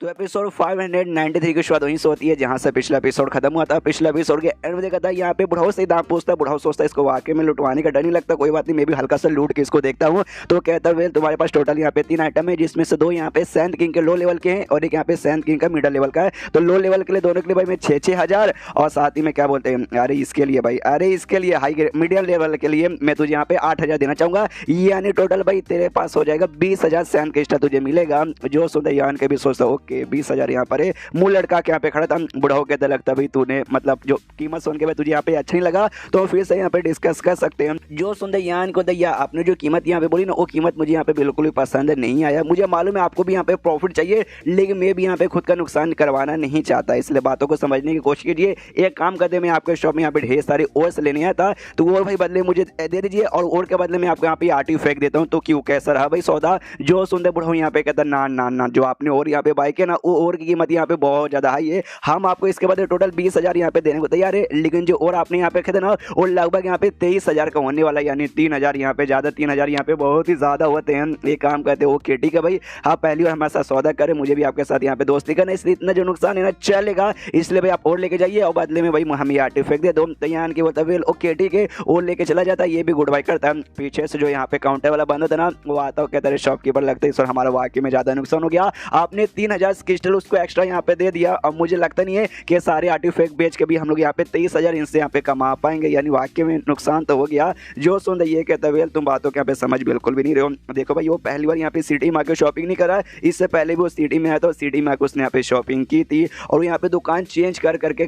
तो एपिसोड 593 की शुरुआत वहीं से होती है जहां से पिछला एपिसोड खत्म हुआ था। पिछला एपिसोड के एंड में देखा था यहाँ पे बुढ़ाओ से दाम पूछता है। बुढ़ाओ सोचता है इसको वाकई में लुटवाने का डर नहीं लगता, कोई बात नहीं मैं भी हल्का सा लूट के इसको देखता हूँ। तो कहता है वेल तुम्हारे पास टोटल यहाँ पे 3 आइटम है, जिसमें से 2 यहाँ पे सैंड किंग के लो लेवल के हैं और एक यहाँ पे सैंड किंग का मिडल लेवल का है। तो लो लेवल के लिए दोनों के लिए भाई मैं 6-6 हज़ार और साथ ही में क्या बोलते हैं अरे इसके लिए भाई अरे इसके लिए हाई मीडियम लेवल के लिए मैं तुझे यहाँ पे 8,000 देना चाहूँगा। यानी टोटल भाई तेरे पास हो जाएगा 20,000 सैंड क्रिस्टल तुझे मिलेगा। जो सुनते यान के भी सोचता ओके 20,000 यहाँ पर है। मुँह लड़का के यहाँ पे खड़ा था, बुढ़ाओ कहते लगता भाई तूने मतलब जो कीमत सुन के भाई तुझे यहाँ पे अच्छा नहीं लगा तो फिर से यहाँ पे डिस्कस कर सकते हैं। जो सुनते यान को दैया आपने जो कीमत यहाँ पे बोली ना वो कीमत मुझे यहाँ पे बिल्कुल भी पसंद नहीं आया। मुझे मालूम है आपको भी यहाँ पे प्रॉफिट चाहिए, लेकिन मैं भी यहाँ पे खुद का नुकसान करवाना नहीं चाहता, इसलिए बातों को समझने की कोशिश कीजिए। एक काम करते मैं आपके शॉप में यहाँ पे ढेर सारे ओर्स लेने आया था तो वो भाई बदले मुझे दे दीजिए और ओर के बदले में आपको यहाँ पे आटी फेंक देता हूँ। तो क्यों कैसा रहा भाई सौदा? जो सुनते बुढ़ाओ यहाँ पे कहता ना ना ना जो आपने और यहाँ पे बाइक है ना वो और की कीमत यहाँ पे बहुत ज़्यादा हाई है। हम आपको इसके बदले टोटल 20,000 यहाँ पे देने को तैयार है, लेकिन जो और आपने यहाँ पे कहते ना वो लगभग यहाँ पे 23,000 का होने वाला है, यानी 3,000 यहाँ पे ज़्यादा 3,000 यहाँ पे बहुत ही ज़्यादा होते हैं। एक काम करते हो ओके ठीक है भाई, आप पहली बार हमारे साथ सौदा करें, मुझे भी आपके साथ यहाँ पे दोस्ती करना, इसलिए इतना जो नुकसान है ना चलेगा, इसलिए भाई आप और लेके जाइए और बदले में भाई हम ये आटी फेंक दे दो। तैयार की बोलता है ओके ठीक है, और लेके चला जाता है। ये भी गुड बाई करता है। पीछे से जो यहाँ पे काउंटर वाला बंद होता है ना वो आता है, कहता है शॉपकीपर लगता है सर हमारा वाकई में ज़्यादा नुकसान हो गया, आपने 3,000 क्रिस्टल उसको एक्स्ट्रा यहाँ पे दे दिया। अब मुझे लगता नहीं है कि सारे आर्टिफैक्ट बेच के भी हम लोग यहाँ पे 23,000 इनसे यहाँ पे कमा पाएंगे, यानी वाकई में नुकसान तो हो गया। जो सुन रही है कहता है तुम बातों के यहाँ पे समझ बिल्कुल भी नहीं रहे हो। देखो भाई वो पहली बार यहाँ पे सिटी मार्केट शॉपिंग नहीं करा है, इससे पहले भी वो सिटी में आया था, सिटी मार्केट उसने यहाँ पे शॉपिंग की थी और यहाँ पे दुकान चेंज कर करके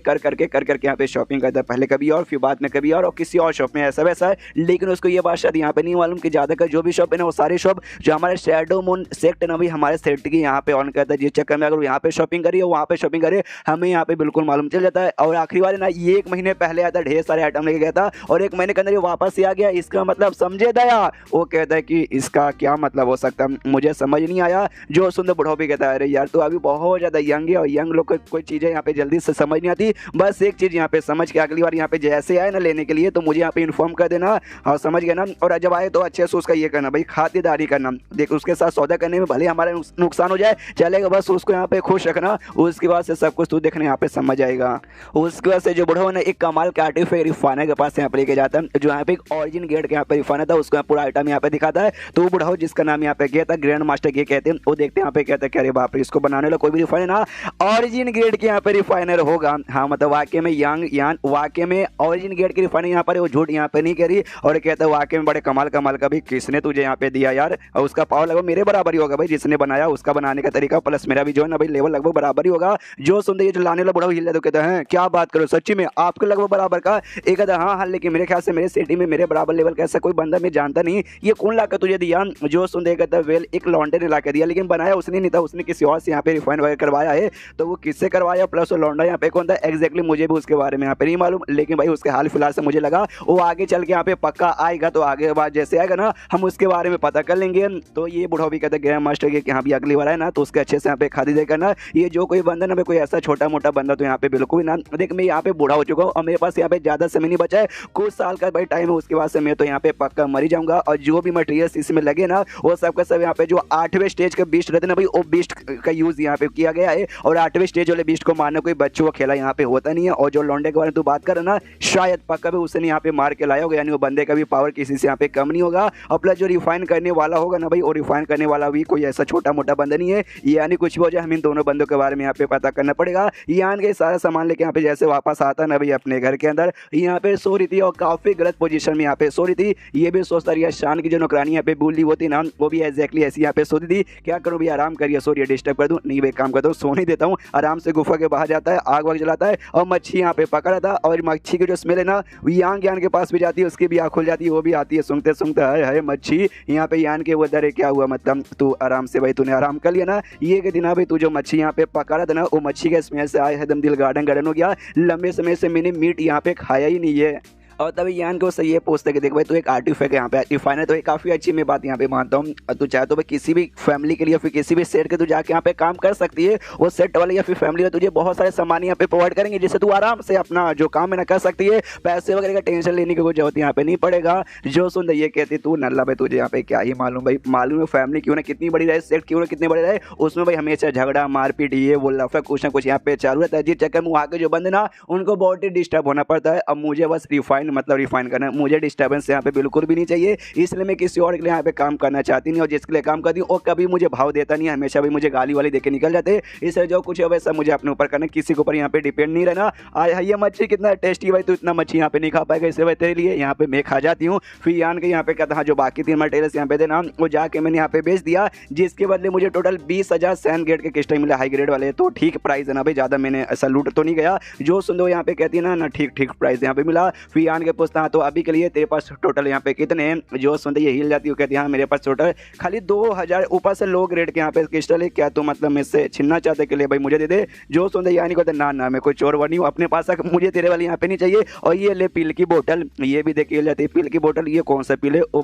यहाँ पे शॉपिंग करता है, पहले कभी और फिर बाद में कभी और किसी और शॉप में ऐसा वैसा है। लेकिन उसको ये बात शायद यहाँ पे नहीं मालूम कि ज़्यादातर जो भी शॉप है ना वो सारी शॉप जो हमारे शैडो मून सेक्ट है ना भाई हमारे सेक्ट की यहाँ पे ऑन करता है, जिस चक्कर में अगर यहाँ पे शॉपिंग करिए वहाँ पे शॉपिंग करिए हमें यहाँ पे बिल्कुल मालूम चल जाता है। और आखिरी बार ना ये 1 महीने पहले आया था, ढेर सारे आइटम लेके गया था और 1 महीने के अंदर ये वापस ही आ गया। इसका मतलब समझे दया? वो कहता है कि इसका क्या मतलब हो सकता है, मुझे समझ नहीं आया। जो सुंदर बुढ़ाओ भी कहता है अरे यार तो अभी बहुत ज़्यादा यंग है और यंग लोग को कोई चीज़ें यहाँ पे जल्दी से समझ नहीं आती, बस एक चीज़ यहाँ पे समझ के अगली बार यहाँ पे जैसे आए ना लेने के लिए तो मुझे यहाँ पे इन्फॉर्म कर देना और समझ गया ना। और जब आए तो अच्छे से उसका ये करना भाई खातिरदारी करना, देख उसके साथ सौदा करने में भले हमारा नुकसान हो जाए चलेगा, बस उसको यहाँ पे खुश रखना, उसके बाद से सब कुछ तू देखने यहाँ पे समझ आएगा। उसके बाद से जो बुढ़ाओ ने एक कमाल के आर्टिफैक्ट रिफाइनर के पास यहाँ पे लेके जाता है, जो यहाँ पे एक ऑरिजिन गेट के यहाँ पे रिफाइनर था, उसका पूरा आइटम यहाँ पे दिखाता है। तो बुढ़ाओ जिसका नाम यहाँ पे गया था ग्रैंड मास्टर ये कहते हैं, वो देखते हैं यहाँ पे कहते हैं कि अरे बाप रे इसको बनाने वाला कोई भी रिफाइनर ना ऑरिजिन गेट के यहाँ पे रिफाइनर होगा। हाँ मतलब वाकई में यान वाकई में ऑरिजिन गेट की रिफाइनर यहाँ पर वो झूठ यहाँ पे नहीं करी और कहता है वाकई में बड़े कमाल का भी किसने तुझे यहाँ पे दिया यार, और उसका पावर लगभग मेरे बराबर ही होगा भाई, जिसने बनाया उसका बनाने का तरीका प्लस मेरा भी जो है ना भाई लेवल लगभग बराबर ही होगा। जो सुनते ये जो लाने वाला बुढ़ाओ हिल तो कहते हैं क्या बात करो सच्ची में आपके लगभग बराबर का? एक कहता हाँ लेकिन मेरे ख्याल से मेरे सिटी में मेरे बराबर लेवल का ऐसा कोई बंदा मैं जानता नहीं, ये कौन ला कर तुझे दिया? जो सुनते कहता वेल एक लॉन्डे ने ला कर दिया, लेकिन बनाया उसने नहीं था, उसने किसी और से यहाँ पे रिफाइन वगैरह करवाया है। तो वो किससे करवाया प्लस वो लॉन्डा यहाँ पे कौन था एग्जैक्टली मुझे भी उसके बारे में यहाँ पे नहीं मालूम, लेकिन भाई उसके हाल फिलहाल से मुझे लगा वो आगे चल के यहाँ पे पक्का आएगा, तो आगे बाद जैसे आएगा ना हम उसके बारे में पता कर लेंगे। तो ये बुढ़ाओ भी कहते हैं ग्रैंड मास्टर के यहाँ भी अगली बार है ना तो उसके अच्छे से यहाँ पे खरीदे करना। ये जो कोई बंदा ना कोई ऐसा छोटा मोटा बंदा तो यहाँ पे बिल्कुल ना देख, मैं यहाँ पे बूढ़ा हो चुका हूँ और मेरे पास यहाँ पे ज़्यादा समय नहीं बचा है, कुछ साल का भाई टाइम है, उसके बाद से मैं तो यहाँ पे पक्का मरी जाऊँगा। और जो भी मटेरियल्स इसमें लगे ना वो सब का सब यहाँ पे जो 8वें स्टेज का बीस्ट रहते ना भाई वो बीस्ट का यूज़ यहाँ पे किया गया है। और 8वें स्टेज वाले बीस्ट को मारना कोई बच्चों का खेला यहाँ पे होता नहीं है। और जो लॉन्डे के बारे में तू बात कर ना शायद पक्का भी उसने यहाँ पे मार के लाया होगा, यानी वो बंदे का भी पावर किसी से यहाँ पे कम नहीं होगा। और प्लस जो रिफाइन करने वाला होगा ना भाई वो रिफाइन करने वाला भी कोई ऐसा छोटा मोटा बंदा नहीं है, यानी कुछ भी हो जाए हम इन दोनों बंदों के बारे में यहाँ पे पता करना पड़ेगा। यान के सारा सामान लेके यहाँ पे जैसे वापस आता ना भाई अपने घर के अंदर यहाँ पे सो रही थी और काफ़ी गलत पोजीशन में यहाँ पे सो रही थी। ये भी सोचता रही शान की जो नौकरानी यहाँ पे बुल्ली होती ना वो भी एग्जैक्टली ऐसी यहाँ पे सोती थी। क्या करूँ भाई आराम करिए सो रही डिस्टर्ब कर दूँ? नहीं भाई काम करता हूँ सोने देता हूँ, आराम से गुफा के बाहर जाता है, आग वाग जलाता है और मच्छी यहाँ पे पकड़ा था। और मच्छी की जो स्मेल है ना वो यान के पास भी जाती है, उसकी भी आँख खुल जाती है, वो भी आती है सूंघते सूंघते है मच्छी यहाँ पे यान के वो दरे क्या हुआ मतलब तू आराम से भाई तूने आराम कर लिया ना। ये के दिन भाई तू जो मच्छी यहाँ पे पकड़ा था ना वो मच्छी के स्मेल से आए एकदम दिल गार्डन गार्डन हो गया। लंबे समय से मैंने मीट यहाँ पे खाया ही नहीं है। और तभी यान को उससे ये पूछते कि देख भाई तू एक आर्टिफैक्ट यहाँ पे डिफाइन है, तो ये काफ़ी अच्छी मैं बात यहाँ पे मानता हूँ। तू चाहे तो भाई किसी भी फैमिली के लिए फिर किसी भी सेट के तू जाके यहाँ पे काम कर सकती है, वो सेट वाले या फिर फैमिली में तुझे बहुत सारे सामान यहाँ पे प्रोवाइड करेंगे, जिससे तू आराम से अपना जो काम है ना कर सकती है। पैसे वगैरह का टेंशन लेने की कोई जरूरत यहाँ पे नहीं पड़ेगा। जो सुन ये कहती तू नल्ला भाई तुझे यहाँ पे क्या ही मालूम भाई, मालूम है फैमिली क्यों ना कितनी बड़ी रहे, सेट क्यों ना कितने बड़े रहे, उसमें भाई हमेशा झगड़ा मारपीट ये वो लफड़ा कुछ ना कुछ यहाँ पे चालू रहता है, जिस चक्कर में वहाँ के जो बंदे ना उनको बहुत ही डिस्टर्ब होना पड़ता है। अब मुझे बस रिफाइन मतलब रिफाइन करना है, मुझे डिस्टर्बेंस यहाँ पे बिल्कुल भी नहीं चाहिए, इसलिए मैं किसी और के लिए यहाँ पे काम करना चाहती नहीं, और जिसके लिए काम करती हूँ वो कभी मुझे भाव देता नहीं है, हमेशा भी मुझे गाली वाली देके निकल जाते हैं। इसलिए जो कुछ है वैसा मुझे अपने ऊपर करना, किसी के ऊपर यहाँ पे डिपेंड नहीं रहना। ये मच्छी कितना टेस्टी भाई, तू इतना मच्छी यहाँ पे नहीं खा पाएगा, इसलिए भाई तेरे लिए यहाँ पे मैं खा जाती हूँ। फिर यान के यहाँ पे कहता हाँ जो बाकी 3 मटेरियल्स यहाँ पे थे ना वो जाके मैंने यहाँ पे बेच दिया, जिसके बदले मुझे टोटल 20,000 सैन ग्रेड के क्रिस्टल मिले हाई ग्रेड वाले, तो ठीक प्राइस है ना भाई, ज़्यादा मैंने ऐसा लूट तो नहीं गया। जो सुन दो यहाँ पे कहती है ना ठीक ठीक प्राइस यहाँ पे मिला। फिर यान के पूछता हाँ तो अभी के लिए तेरे पास टोटल यहाँ पे कितने हैं, जो सुनते ये हिल जाती है, कहती है हाँ मेरे पास टोटल खाली 2,000 ऊपर से लो ग्रेड के यहाँ पे क्रिस्टल है, क्या तो मतलब मैं इससे छीनना चाहते के लिए भाई मुझे दे दे। जो सुनते यानी कहते ना ना मैं कोई चोर नहीं हूँ, अपने पास मुझे तेरे वाली यहाँ पे नहीं चाहिए। और ये ले पील की बोतल, ये भी देखिए हिल जाती है पील की बोतल, ये कौन सा पील है वो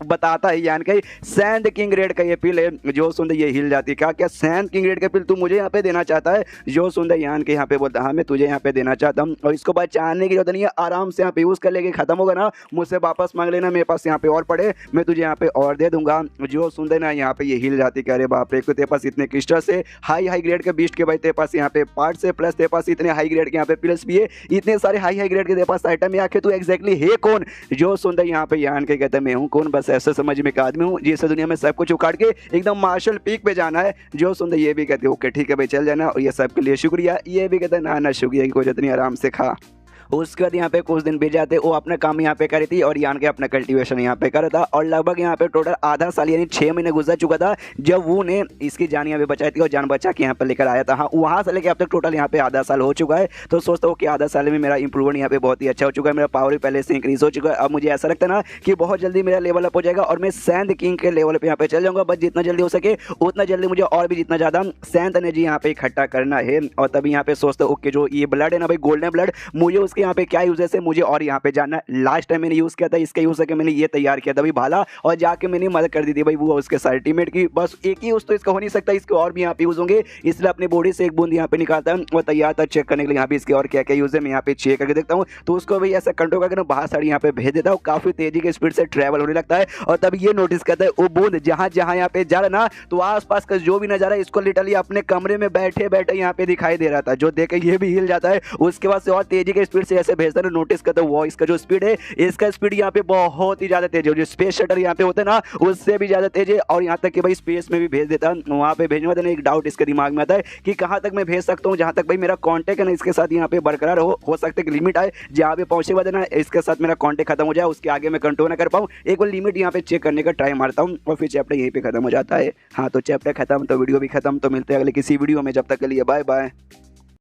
बताता है यान का सैंड किंग ग्रेड का ये पील है। जो सुनते ये हिल जाती है, क्या क्या सैंड किंग ग्रेड का पील तू मुझे यहाँ पे देना चाहता है। जो सुनते यान के यहाँ पे बोलता हाँ मैं तुझे यहाँ पे देना चाहता हूँ, और इसको बचाने की जरूरत नहीं है, आराम से यहाँ पे यूज़ कर लेके खत्म होगा ना मुझसे वापस मांग लेना, मेरे पास यहाँ पे और पड़े मैं तुझे यहाँ पे और दे दूंगा। जो सुनते ना यहाँ पे ये हिल जाती है, अरे बाप रे तेरे पास इतने क्रिस्टल से हाई ग्रेड के बीस्ट के भाई तेरे पास यहाँ पे पार्ट से प्लस तेरे पास इतने हाई ग्रेड के यहाँ पे पिल्स भी है, इतने सारे हाई ग्रेड के तेरे पास आइटम है, आखिर तू एग्जैक्टली है कौन। जो सुनते यहाँ पे यान के कहते मैं हूँ कौन, बस ऐसे समझ में एक आदमी हूँ जिससे दुनिया में सब कुछ उखाड़ के एकदम मार्शल पीक पे जाना है। जो सुनते ये भी कहते ओके ठीक है भाई चल जाना, और ये सब के लिए शुक्रिया, ये भी कहते ना ना शुक्रिया की कोई जरूरत नहीं, आराम से खा। उसके बाद यहाँ पे कुछ दिन बीत जाते, वो अपना काम यहाँ पे करी थी और यान के अपना कल्टीवेशन यहाँ पे करा था, और लगभग यहाँ पे टोटल आधा साल यानी 6 महीने गुजर चुका था जब वो ने इसकी जान यहाँ पे बचाई थी और जान बचा के यहाँ पे लेकर आया था। हाँ वहाँ से लेकर अब तक टोटल यहाँ पे आधा साल हो चुका है, तो सोचता हूँ कि आधा साल में मेरा इंप्रूवमेंट यहाँ पे बहुत ही अच्छा हो चुका है, मेरा पावर भी पहले से इंक्रीज हो चुका है। अब मुझे ऐसा लगता है ना कि बहुत जल्दी मेरा लेवल अप हो जाएगा और मैं सैंड किंग के लेवल पे यहाँ पे चल जाऊँगा, बस जितना जल्दी हो सके उतना जल्दी मुझे और भी जितना ज़्यादा सैंड एनर्जी यहाँ पे इकट्ठा करना है। और तभी यहाँ पे सोचता हूँ कि जो ये ब्लड है ना भाई गोल्डन ब्लड, मुझे उसके यहाँ पे क्या यूज है मुझे और यहाँ पे जानना है। लास्ट टाइम मैंने यूज किया था इसका यूज करके मैंने ये तैयार किया था भाई भाला, और जाके मैंने मदद कर दी थी भाई वो उसके सारे टीममेट की, बस एक ही यूज तो इसका हो नहीं सकता, इसके और भी यहाँ पे यूज होंगे, इसलिए अपनी बॉडी से एक बूंद यहाँ पे निकालता है और तैयार था चेक करने के लिए यहाँ पे इसके और क्या क्या यूज है, मैं यहाँ पे चेक करके देखता हूँ। तो उसको भाई ऐसा कंट्रोल करके ना बाहर साड़ी यहाँ पे भेज देता हूँ, काफी तेजी के स्पीड से ट्रैवल होने लगता है। और तब ये नोटिस करता है वो बूंद जहाँ जहाँ यहाँ पे जा रहा ना, तो आसपास का जो भी नजारा इसको लिटरली अपने कमरे में बैठे बैठे यहाँ पे दिखाई दे रहा था, जो देख ये भी हिल जाता है। उसके बाद से और तेजी के स्पीड से ऐसे भेजता है, नोटिस करता है वो इसका जो स्पीड है इसका स्पीड यहाँ पे बहुत ही ज्यादा तेज है, जो स्पेस शटल यहाँ पे होता है ना उससे भी ज्यादा तेज है, और यहाँ तक कि भाई स्पेस में भी भेज देता है। वहाँ पे भेजने वाले एक डाउट इसके दिमाग में आता है कि कहाँ तक मैं भेज सकता हूँ, जहाँ तक भाई मेरा कॉन्टेक्ट है ना इसके साथ यहाँ पे बरकरार हो सकता है कि लिमिट आए, जहाँ पे पहुंचे बाद ना इसके साथ मेरा कॉन्टेक्ट खत्म हो जाए, उसके आगे मैं कंट्रोल ना कर पाऊँ, एक बार लिमिट यहाँ पे चेक करने का ट्राई मारता हूँ और फिर चैप्टर यहीं पे खत्म हो जाता है। हाँ तो चैप्टर खत्म तो वीडियो भी खत्म, तो मिलते हैं अगले किसी वीडियो में, जब तक के लिए बाय बाय।